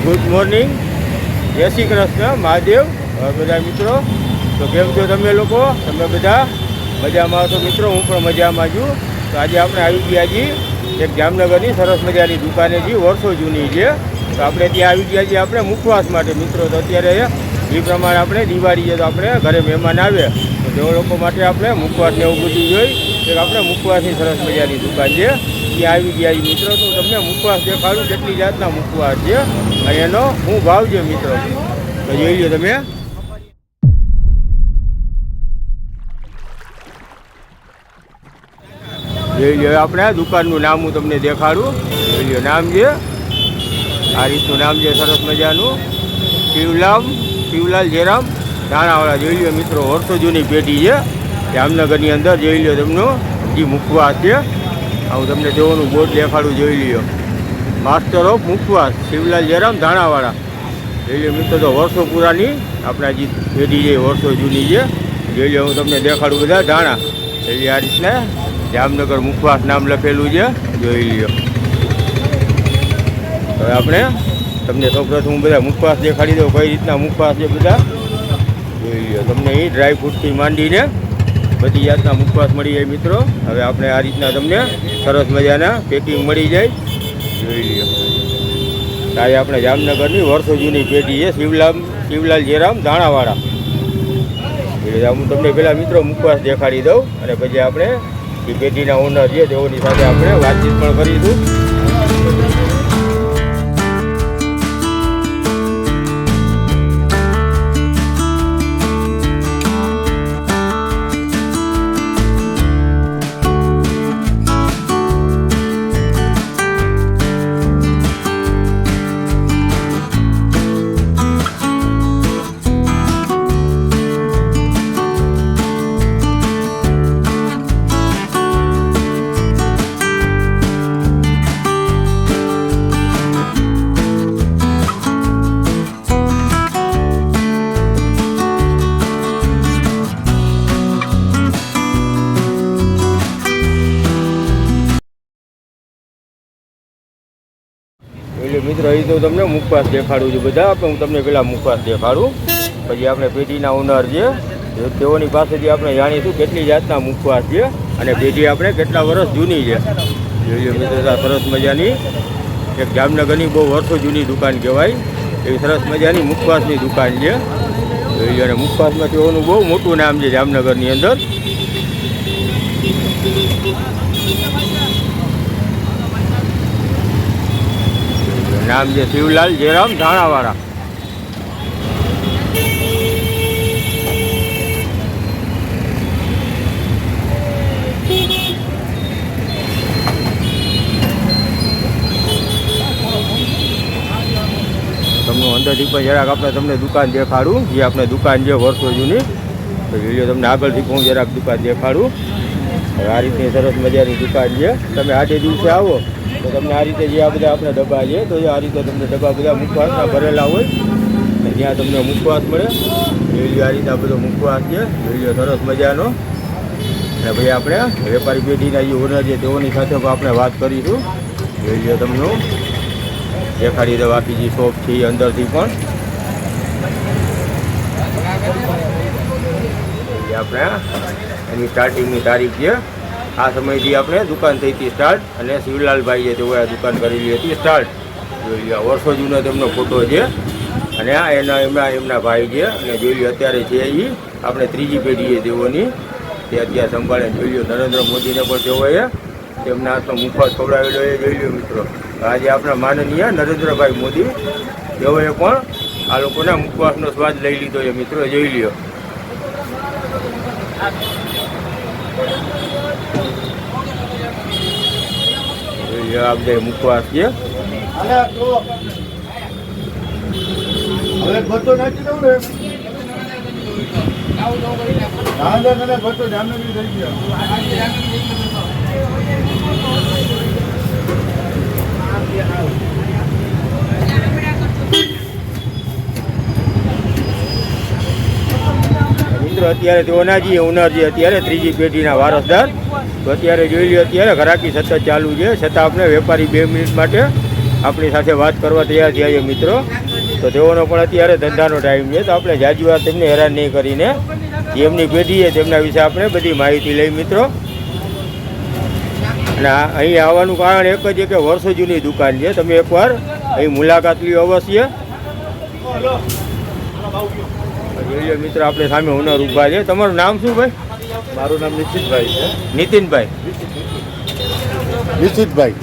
Good morning, જય શ્રી કૃષ્ણ, મહાદેવ બધા મિત્રો. તો કેમ છો તમે લોકો? તમે બધા મજામાં છો મિત્રો? હું પણ મજામાં છું. તો આજે આપણે આવી ગયા છીએ એક જામનગરની સરસ મજાની દુકાને જે વર્ષો જૂની છે. તો આપણે ત્યાં આવી ગયા છીએ આપણે મુખવાસ માટે મિત્રો. તો અત્યારે એ પ્રમાણે આપણે દિવાળી છે તો આપણે ઘરે મહેમાન આવે તો તે લોકો માટે આપણે મુખવાસને એવું બધું જોઈ એક આપણે મુખવાસની સરસ મજાની દુકાન છે ત્યાં આવી ગયા મિત્રો. તો તમને મુખવાસ દેખાડું કેટલી જાતના મુખવાસ છે અને એનો શું ભાવ છે મિત્રો. તો જોઈ લો તમે. જોઈ લો આપણે દુકાનનું નામ હું તમને દેખાડું. જોઈ લો નામ છે, આ રીતનું નામ છે સરસ મજાનું, શિવલાલ જયરામ ધાણાવાળા. જોઈ લો મિત્રો, વર્ષો જૂની પેઢી છે જામનગરની અંદર. જોઈ લો તમને જે મુખવાસ છે. હું તમને જોવાનું બોર્ડ દેખાડું. જોઈ લ્યો, માસ્ટર ઓફ મુખવાસ શિવલાલ જયરામ ધાણાવાળા. જોઈ લો મિત્રો, તો વર્ષો પુરાની આપણા જે પેઢી છે વર્ષો જૂની છે. જોઈ લો હું તમને દેખાડું બધા ધાણા. એટલે આ રીતના જામનગર મુખવાસ નામ લખેલું છે. જોઈ લ્યો. હવે આપણે તમને સૌપ્રથમ હું બધા મુખવાસ દેખાડી દઉં કઈ રીતના મુખવાસ છે બધા. જોઈ લ્યો તમને એ ડ્રાયફ્રૂટથી માંડીને બધી જાતના મુખવાસ મળી જાય મિત્રો. હવે આપણે આ રીતના તમને સરસ મજાના પેકિંગ મળી જાય. જોઈ લ્યો, આ આપણે જામનગરની વર્ષો જૂની પેઢી છે શિવલાલ જયરામ ધાણાવાળા. એટલે હું તમને પેલા મિત્રો મુખવાસ દેખાડી દઉં અને પછી આપણે એ પેઢીના ઓનર છે તેઓની સાથે આપણે વાતચીત પણ કરીશું. એટલે મિત્રો અહીં તો તમને મુખવાસ દેખાડું છું બધા. હું તમને પેલા મુખવાસ દેખાડું પછી આપણે પેઢીના ઓનર છે તેઓની પાસેથી આપણે જાણીશું કેટલી જાતના મુખવાસ છે અને પેઢી આપણે કેટલા વર્ષ જૂની છે. જોઈએ મિત્રો, સરસ મજાની એક જામનગરની બહુ વર્ષો જૂની દુકાન કહેવાય એવી સરસ મજાની મુખવાસની દુકાન છે. જોઈએ, અને મુખવાસમાં તેઓનું બહુ મોટું નામ છે જામનગરની અંદર. નામ છે શિવલાલ જયરામ ધાણાવાળા. તમને અંદરથી પણ જરાક આપણે તમને દુકાન દેખાડું જે આપણે દુકાન છે વર્ષો જૂની. તો વિડીયો તમને આગળથી હું જરાક દુકાન દેખાડું. આ રીતની સરસ મજાની દુકાન છે. તમે આજે દિવસે આવો તો તમને આ રીતે જે આ બધા આપણે ડબ્બા છે તો આ રીતે તમને ડબ્બા બધા મુખવાસના ભરેલા હોય ત્યાં તમને મુખવાસ મળે. જોઈ આ રીતે બધો મુખવાસ છે. જોઈ સરસ મજાનો. અને ભાઈ આપણે વેપારી પેઢીના જે ઓનર છે તેઓની સાથે પણ આપણે વાત કરીશું. જોઈ લો તમને દેખાડી દો બાકી જે શોપ છે અંદરથી પણ. આપણે એની સ્ટાર્ટિંગની તારીખ છે. આ સમયથી આપણે દુકાન થઈ હતી સ્ટાર્ટ અને શિવલાલભાઈ છે તેઓએ આ દુકાન કરેલી હતી સ્ટાર્ટ. જોઈ લો વર્ષો જૂનો તેમનો ફોટો છે અને આ એમના ભાઈ છે. અને જોઈ લો અત્યારે છે એ આપણે ત્રીજી પેઢી છે તેઓની તે અત્યારે સંભાળે. જોઈ લો નરેન્દ્ર મોદીને પણ તેઓએ તેમના હાથનો મુખવાસ ખવડાવેલો એ. જોઈ લો મિત્રો, આજે આપણા માનનીય નરેન્દ્રભાઈ મોદી તેઓએ પણ આ લોકોના મુખવાસનો સ્વાદ લઈ લીધો છે મિત્રો. જોઈ લો. આ બધા મુખવાસ છે. મિત્રો અત્યારે તેઓના જે ઓનર છે અત્યારે ત્રીજી પેઢીના વારસદાર. તો અત્યારે જોઈ લો અત્યારે ઘરાકી સતત ચાલુ છે છતાં આપણે વેપારી 2 મિનિટ માટે આપણી સાથે વાત કરવા તૈયાર થયા છે મિત્રો. તો તેઓનો પણ અત્યારે ધંધાનો ટાઈમ છે, તો આપણે જાજી વાર તેમને હેરાન નહીં કરીને એમની પેઢી છે તેમના વિશે આપણે બધી માહિતી લઈ મિત્રો. અને અહીં આવવાનું કારણ એક જ છે કે વર્ષો જૂની દુકાન છે, તમે એકવાર અહીં મુલાકાત લ્યો અવશ્ય. મિત્રો આપણે સામે ઓનર ઊભા છે. તમારું નામ શું ભાઈ? મારું નામ નિશિતભાઈ છે. નીતિનભાઈ?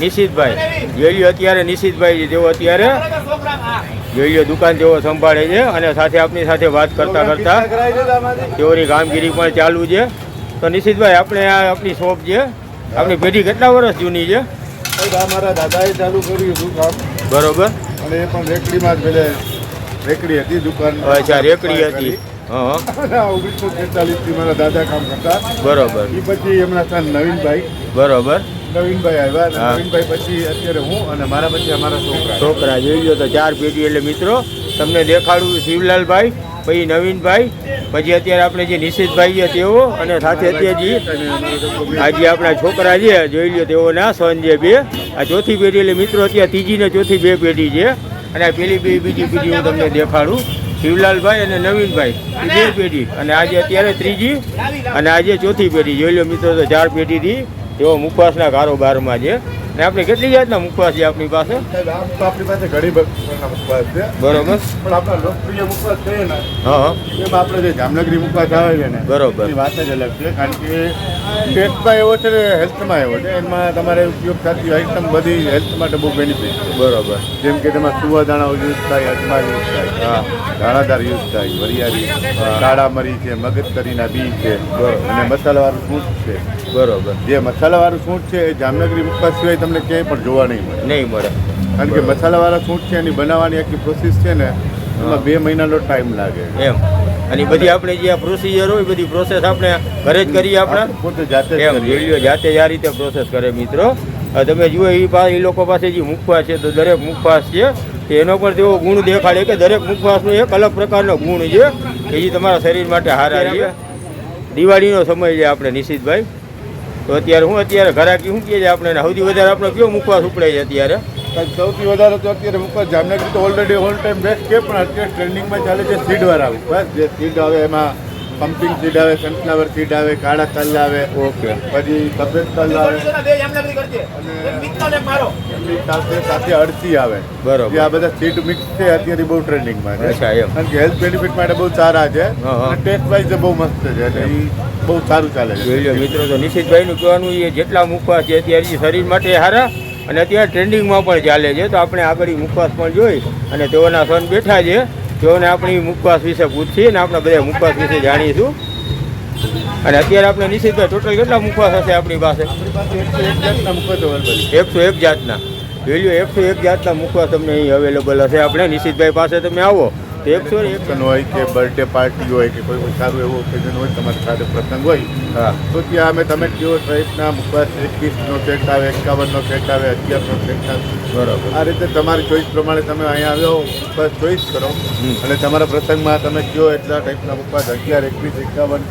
નિશિતભાઈ જોઈ લો અત્યારે નિશિતભાઈ છે, તેઓ અત્યારે જોઈ લો દુકાન તેઓ સંભાળે છે અને સાથે આપની સાથે વાત કરતા કરતા તેઓની કામગીરી પણ ચાલુ છે. તો નિશિતભાઈ આપણે આ આપણી શોપ છે, આપણી પેઢી કેટલા વર્ષ જૂની છે? મારા દાદાએ ચાલુ કર્યું હતું કામ. બરોબર. અને એ પણ રેકડીમાં જ પેલે રેકડી હતી દુકાન. અચ્છા, રેકડી હતી. હા. 1943થી મારા દાદા કામ કરતા. બરોબર. એ પછી એમના સન નવીનભાઈ. બરોબર. નવીનભાઈ આવ્યા. નવીનભાઈ પછી અત્યારે હું અને મારા પછી અમારા છોકરા જોઈ લો તો 4 પેઢી. એટલે મિત્રો તમને દેખાડું શિવલાલભાઈ, પછી નવીનભાઈ, પછી અત્યારે આપણે જે નિશિતભાઈ છે તેઓ, અને સાથે અત્યારે આજે આપણા છોકરા છે જોઈ લો તેઓના સન છે 2. આ ચોથી પેઢી. એટલે મિત્રો અત્યારે ત્રીજી ને ચોથી 2 પેઢી છે. અને આ બીજી પેઢી હું તમને દેખાડું. શિવલાલભાઈ અને નવીનભાઈ એ 2 પેઢી, અને આજે અત્યારે ત્રીજી અને આજે ચોથી પેઢી. જોઈ લો મિત્રો તો 4 પેઢીથી તેઓ મુખવાસના કારોબારમાં છે. અને આપણે કેટલી જાતના મુખવાસ છે આપણી પાસે? આપણી પાસે ઘણી પ્રકારના મુખવાસ છે. બરોબર. પણ આપણા લોકપ્રિય મુખવાસ છે ને, હા, એમાં આપણે જે જામનગરી મુખવાસ આવે છે ને, બરોબર, એ વાત જ અલગ છે. કારણ કે ટેસ્ટમાં એવો છે ને હેલ્થમાં એવો છે. એમાં તમારે ઉપયોગ થતી આઈટમ બધી હેલ્થ માટે બહુ બેનિફિટ છે. બરોબર. જેમ કે તેમાં સુવાદાણા યુઝ થાય, અજમા યુઝ થાય, હા, દાણાદાર યુઝ થાય, વરિયાળી, કાળા મરી છે, મગજતરીના બી છે, અને મસાલાવાળું સૂંઠ છે. બરોબર. જે મસાલાવાળું સૂંઠ છે એ જામનગરી મુખવાસ સિવાય તમને ક્યાંય પણ જોવા નહીં મળે. કારણ કે મસાલાવાળા સૂંઠ છે એની બનાવવાની આખી પ્રોસેસ છે ને, એમાં 2 મહિનાનો ટાઈમ લાગે એમ. અને બધી આપણે જે આ પ્રોસિજર હોય બધી પ્રોસેસ આપણે ઘરે જ કરીએ. આપણે પોતે જાતે એમ જાતે જ આ રીતે પ્રોસેસ કરે મિત્રો. તમે જુઓ એ લોકો પાસે જે મુખવાસ છે, તો દરેક મુખવાસ છે કે એનો પણ તેવો ગુણ દેખાડે કે દરેક મુખવાસનો એક અલગ પ્રકારનો ગુણ છે કે જે તમારા શરીર માટે સારા છે. દિવાળીનો સમય છે આપણે નિશિતભાઈ, તો અત્યારે ઘરાકી શું કહે છે આપણે સૌથી વધારે આપણે કયો મુખવાસ ઉપડે છે અત્યારે? સૌથી વધારે તો અત્યારે મુખવાસ જામનગરી તો ઓલરેડી ઓલ ટાઈમ બેસ્ટ છે, પણ અત્યારે ટ્રેન્ડિંગમાં ચાલે છે સીડવાળા મુખવાસ. જે સીડ આવે એમાં પમ્પિંગ સીડ આવે, સનફ્લાવર સીડ આવે, કાળા તલ આવે, ઓકે, પછી સફેદ તલ આવે, અને સાથે અળસી આવે. બરોબર. આ બધા સીડ મિક્સ છે અત્યારે બહુ ટ્રેન્ડિંગમાં છે. અચ્છા, એમ. કારણ કે હેલ્થ બેનિફિટ માટે બહુ સારા છે અને ટેસ્ટ વાઇઝ બહુ મસ્ત છે. એટલે એ બહુ સારું ચાલે છે. જોઈ લો મિત્રો, તો નિશિતભાઈનું કહેવાનું એ જેટલા મુખવાસ છે અત્યારે શરીર માટે સારા અને અત્યારે ટ્રેન્ડિંગમાં પણ ચાલે છે. તો આપણે આગળ મુખવાસ પણ જોઈ અને તેઓના સન બેઠા છે, તેઓને આપણી મુખવાસ વિશે પૂછીએ અને આપણે બધા મુખવાસ વિશે જાણીશું. અને અત્યારે આપણે નિશિતભાઈ ટોટલ કેટલા મુખવાસ હશે આપણી પાસે? 101 જાતના. જોઈ લો 101 જાતના મુખવાસ તમને અહીં અવેલેબલ હશે આપણે નિશિતભાઈ પાસે. તમે આવો તો 101 હોય કે બર્થડે પાર્ટી હોય કે કોઈ સારું એવું ઓકેઝન હોય, તમારી સાથે પ્રસંગ હોય, હા, તો ત્યાં અમે તમે કેવો ટાઈપના મુખવાસ 21નો સેટ આવે, 51નો સેટ આવે, 11નો સેટ આવે. બરાબર. આ રીતે તમારી ચોઈસ પ્રમાણે તમે અહીંયા આવ્યો બસ ચોઈસ કરો અને તમારા પ્રસંગમાં તમે કયો એટલા ટાઈપના મુખવાસ 11, 21, 51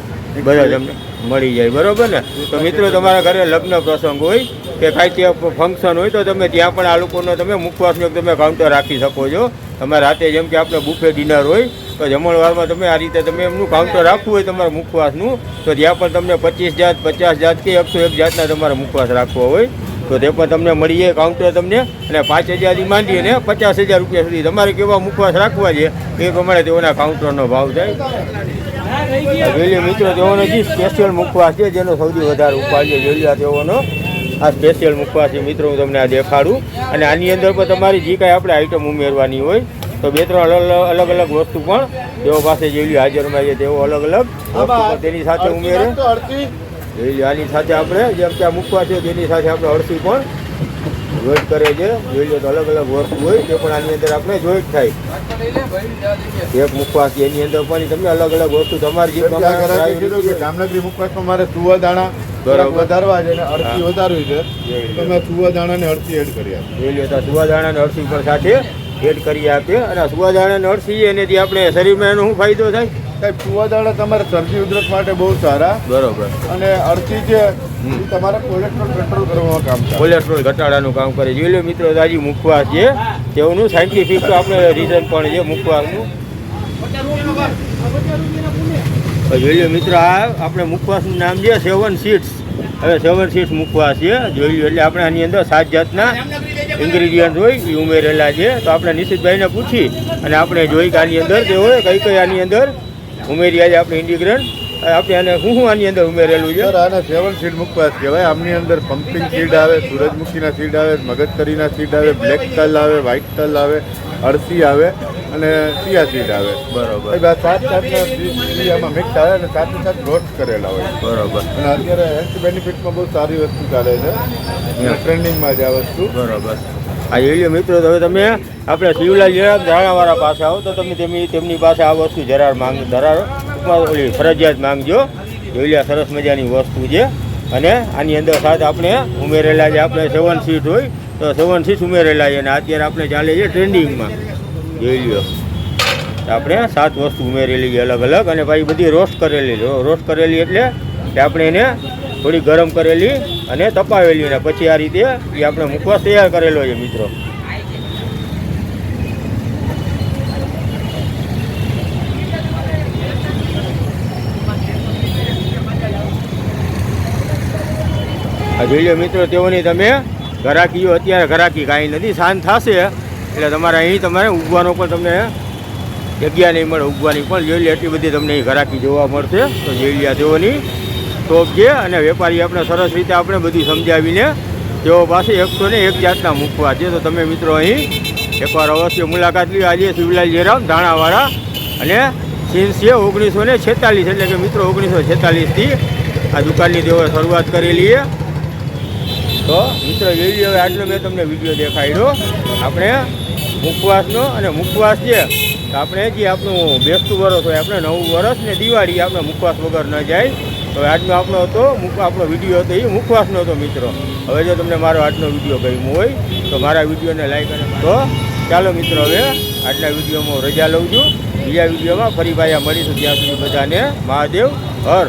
બધા તમને મળી જાય. બરોબર ને? તો મિત્રો તમારા ઘરે લગ્ન પ્રસંગ હોય કે કાંઈ ત્યાં ફંક્શન હોય તો તમે ત્યાં પણ આ લોકોનો તમે મુખવાસનું તમે કાઉન્ટર રાખી શકો છો. તમારે રાતે જેમ કે આપણે બુફે ડિનર હોય તો જમણવારમાં તમે આ રીતે તમે એમનું કાઉન્ટર રાખવું હોય તમારા મુખવાસનું, તો ત્યાં પણ તમને 25 જાત, 50 જાત કે 101 જાતના તમારા મુખવાસ રાખવો હોય તો તે પણ તમને મળી જાય કાઉન્ટર તમને. અને 5,000થી માંડીને 50,000 રૂપિયા સુધી તમારે કેવા મુખવાસ રાખવા છે એ પ્રમાણે તેઓના કાઉન્ટરનો ભાવ થાય. જોઈ લો મિત્રો, તેઓનો જે સ્પેશિયલ મુખવાસ છે જેનો સૌથી વધારે ઉપાડ છે. જોઈ લો તેઓનો આ સ્પેશિયલ મુખવાસ છે મિત્રો, હું તમને આ દેખાડું. અને આની અંદર પણ તમારી જે કાંઈ આપણે આઈટમ ઉમેરવાની હોય તો 2-3 અલગ અલગ વસ્તુ પણ તેઓ પાસે જોઈ લો હાજરમાં છે. તેઓ અલગ અલગ વસ્તુ પણ તેની સાથે ઉમેરે. જોઈ લો આની સાથે આપણે જેમ કે આ મુખવાસ છે તેની સાથે આપણે અળસી પણ જોઈટ કરે છે. જોઈ લો તો અલગ અલગ વસ્તુ હોય તે પણ આની અંદર આપણે જોઈટ થાય. એક મુખવાસ એની અંદર પણ તમને અલગ અલગ વસ્તુ તમારી જે જામનગરી મુખવાસમાં મારે સુવાદાણા વધારવા છે અને અળસી વધારવી છે, તો મેં સુવાદાણા ને અળસી એડ કર્યા. જોઈ લો તો સુવાદાણા અને અળસી પણ સાથે એડ કરી આપે. અને સુવાદાણા અને અળસી એનેથી આપણે શરીરમાં એનો શું ફાયદો થાય? સાહેબ સુવાદાણા તમારે શરદી ઉધરસ માટે બહુ સારા. બરોબર. અને અળસી છે એ તમારા કોલેસ્ટ્રોલ કંટ્રોલ કરવામાં કામ કરે. કોલેસ્ટ્રોલ ઘટાડાનું કામ કરે. જોઈ લો મિત્રો, તાજી મુખવાસ છે તેઓનું સાયન્ટિફિક આપણે રીઝન પણ છે મુખવાસનું. જોઈ લો મિત્રો, આ આપણે મુખવાસનું નામ છે 7 સીડ્સ. હવે 7 સીડ્સ મુખવાસ છે. જોઈ લો, એટલે આપણે આની અંદર 7 જાતના ઇન્ગ્રીડિયન્ટ હોય એ ઉમેરેલા છે. તો આપણે નિશિતભાઈને પૂછી અને આપણે જોઈ કે આની અંદર જે હોય કઈ કઈ આની અંદર ઉમેરી આજે આપણે ઇન્ગ્રીડિયન્ટ આપણે આને શું આની અંદર ઉમેરેલું છે. સર આને 7 સીડ મુખવાસ કહેવાય. આમની અંદર પમ્પિંગ સીડ આવે, સૂરજમુખીના સીડ આવે, મગજતરીના સીડ આવે, બ્લેક તલ આવે, વ્હાઇટ તલ આવે, અળસી આવે અને ચિયા સીડ આવે. બરોબર. આ 7 જાતના સીડ આમાં મિક્સ આવે અને સાથે સાથે રોસ્ટ કરેલા હોય. બરોબર. અને અત્યારે હેલ્થ બેનિફિટમાં બહુ સારી વસ્તુ ચાલે છે. ટ્રેન્ડિંગમાં જ આ વસ્તુ. બરોબર. આ જોઈ મિત્રો, હવે તમે આપણે શિવલાલ જરાક ધાણાવાળા પાસે આવો તો તમે તેમની પાસે આ વસ્તુ ઓલી ફરજિયાત માંગજો. જોઈ લે, સરસ મજાની વસ્તુ છે. અને આની અંદર સાથે આપણે ઉમેરેલા છે આપણે 7 સીટ હોય તો 7 સીટ ઉમેરેલા છે. અને અત્યારે આપણે ચાલે છે ટ્રેન્ડિંગમાં. જોઈ લ્યો, આપણે 7 વસ્તુ ઉમેરેલી છે અલગ અલગ. અને પછી બધી રોસ્ટ કરેલી એટલે કે આપણે એને થોડી ગરમ કરેલી અને તપાવેલી અને પછી આ રીતે એ આપણે મુખવાસ તૈયાર કરેલો છે મિત્રો. આ જોઈ લો મિત્રો, તેઓની તમે ઘરાકીઓ અત્યારે ઘરાકી કાંઈ નથી, શાંત થશે એટલે તમારે અહીં તમારે ઉગવાનો પણ તમને જગ્યા નહીં મળે. ઉગવાની પણ જોઈ લે એટલી બધી તમને અહીં ઘરાકી જોવા મળશે. તો જોઈ લે તેઓની ટોપ છે. અને વેપારી આપણે સરસ રીતે આપણે બધું સમજાવીને તેઓ પાસે 101 જાતના મુખવાસ છે. તો તમે મિત્રો અહીં એકવાર અવશ્ય મુલાકાત લ્યો. આજે શિવલાલ જયરામ ધાણાવાળા અને સિન્સ છે 1946 એટલે કે મિત્રો 1946થી આ દુકાનની તેઓએ શરૂઆત કરેલી છે. તો મિત્રો એવી હવે આટલો મેં તમને વિડીયો દેખાડ્યો આપણે મુખવાસનો. અને મુખવાસ છે તો આપણે જે આપણું બેસતું વરસ હોય આપણે નવું વરસ ને દિવાળી આપણે મુખવાસ વગર ન જાય. તો આજનો આપણો વિડીયો હતો એ મુખવાસનો હતો મિત્રો. હવે જો તમને મારો આજનો વિડીયો ગમ્યો હોય તો મારા વિડીયોને લાઈક અને તો ચાલો મિત્રો, હવે આજના વિડીયોમાં રજા લઉં છું. બીજા વિડીયોમાં ફરી પાછા મળીશું. ત્યાં સુધી બધાને મહાદેવ હર.